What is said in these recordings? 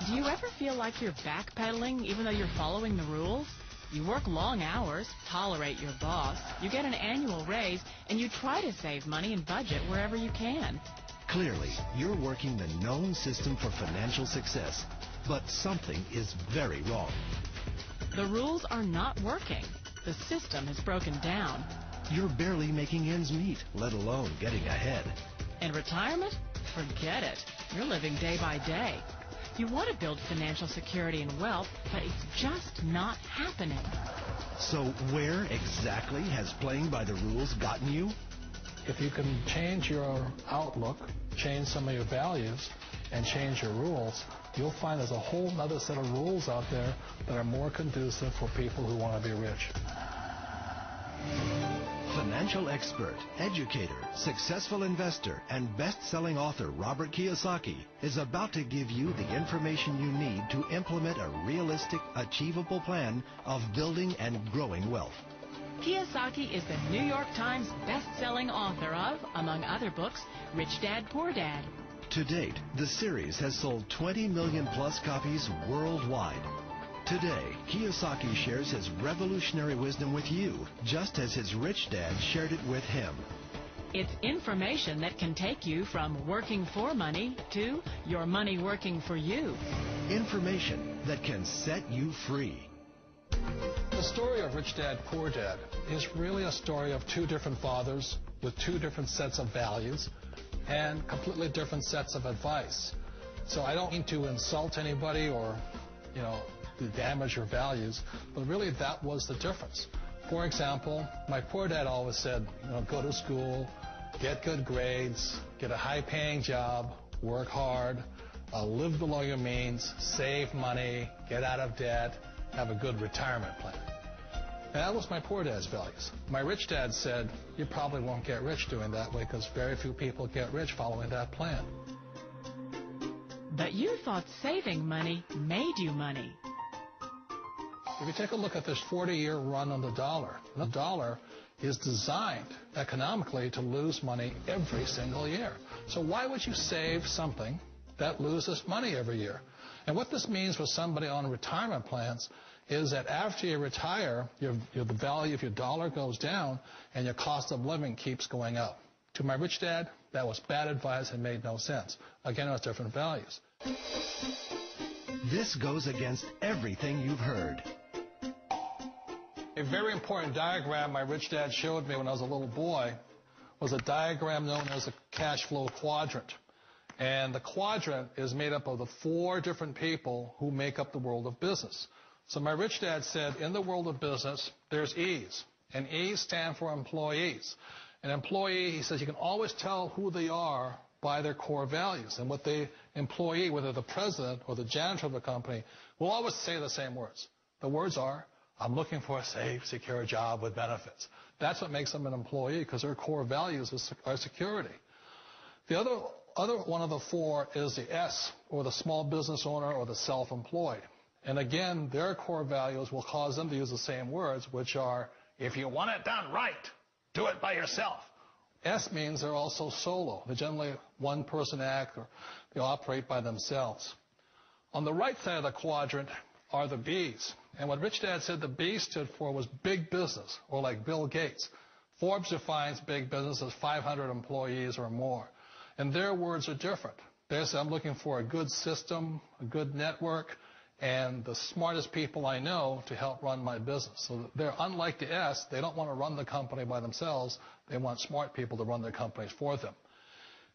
Do you ever feel like you're backpedaling even though you're following the rules? You work long hours, tolerate your boss, you get an annual raise, and you try to save money and budget wherever you can. Clearly, you're working the known system for financial success, but something is very wrong. The rules are not working. The system has broken down. You're barely making ends meet, let alone getting ahead. In retirement? Forget it. You're living day by day. You want to build financial security and wealth, but it's just not happening. So where exactly has playing by the rules gotten you? If you can change your outlook, change some of your values, and change your rules, you'll find there's a whole other set of rules out there that are more conducive for people who want to be rich. Financial expert, educator, successful investor, and best-selling author Robert Kiyosaki is about to give you the information you need to implement a realistic, achievable plan of building and growing wealth. Kiyosaki is the New York Times best-selling author of, among other books, Rich Dad, Poor Dad. To date, the series has sold 20 million-plus copies worldwide. Today, Kiyosaki shares his revolutionary wisdom with you, just as his rich dad shared it with him. It's information that can take you from working for money to your money working for you. Information that can set you free. The story of Rich Dad, Poor Dad is really a story of two different fathers with two different sets of values and completely different sets of advice. So I don't mean to insult anybody or, to damage your values, but really that was the difference. For example, my poor dad always said, go to school, get good grades, get a high-paying job, work hard, live below your means, save money, get out of debt, have a good retirement plan. And that was my poor dad's values. My rich dad said, you probably won't get rich doing that way because very few people get rich following that plan. But you thought saving money made you money. If you take a look at this 40-year run on the dollar is designed economically to lose money every single year. So why would you save something that loses money every year? And what this means for somebody on retirement plans is that after you retire, the value of your dollar goes down and your cost of living keeps going up. To my rich dad, that was bad advice and made no sense. Again, it was different values. This goes against everything you've heard. A very important diagram my rich dad showed me when I was a little boy was a diagram known as a cash flow quadrant. And the quadrant is made up of the four different people who make up the world of business. So my rich dad said, in the world of business, there's E's. And E's stand for employees. An employee, he says, you can always tell who they are by their core values. And what the employee, whether the president or the janitor of the company, will always say the same words. The words are, I'm looking for a safe, secure job with benefits. That's what makes them an employee, because their core values are security. The other one of the four is the S, or the small business owner or the self-employed. And again, their core values will cause them to use the same words, which are, if you want it done right, do it by yourself. S means they're also solo. They're generally one-person act, or they operate by themselves. On the right side of the quadrant are the B's. And what Rich Dad said the B stood for was big business, or like Bill Gates. Forbes defines big business as 500 employees or more. And their words are different. They say, I'm looking for a good system, a good network, and the smartest people I know to help run my business. So they're unlike the S. They don't want to run the company by themselves. They want smart people to run their companies for them.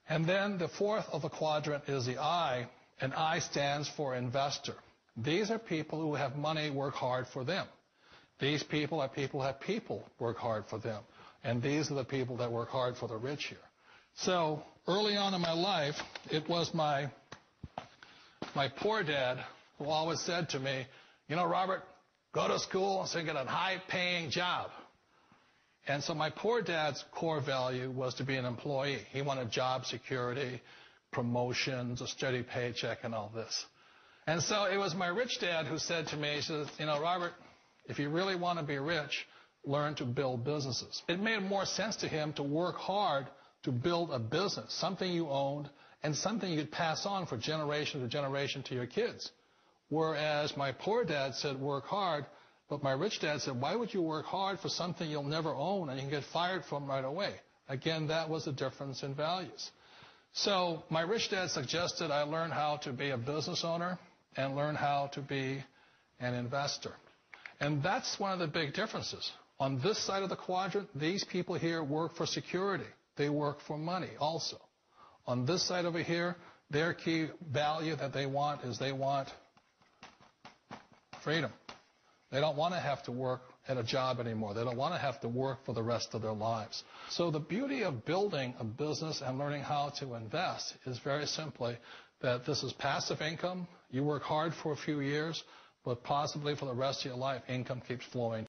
And then the fourth of the quadrant is the I, and I stands for investor. These are people who have money work hard for them. These people are people who have people work hard for them. And these are the people that work hard for the rich here. So early on in my life, it was my poor dad who always said to me, Robert, go to school so you get a high-paying job. And so my poor dad's core value was to be an employee. He wanted job security, promotions, a steady paycheck, and all this. And so it was my rich dad who said to me, he says, Robert, if you really want to be rich, learn to build businesses. It made more sense to him to work hard to build a business, something you owned and something you could pass on for generation to generation to your kids. Whereas my poor dad said, work hard. But my rich dad said, why would you work hard for something you'll never own and you can get fired from right away? Again, that was a difference in values. So my rich dad suggested I learn how to be a business owner and learn how to be an investor. And that's one of the big differences. On this side of the quadrant, these people here work for security. They work for money also. On this side over here, their key value that they want is they want freedom. They don't want to have to work at a job anymore. They don't want to have to work for the rest of their lives. So the beauty of building a business and learning how to invest is very simply that this is passive income. You work hard for a few years, but possibly for the rest of your life, income keeps flowing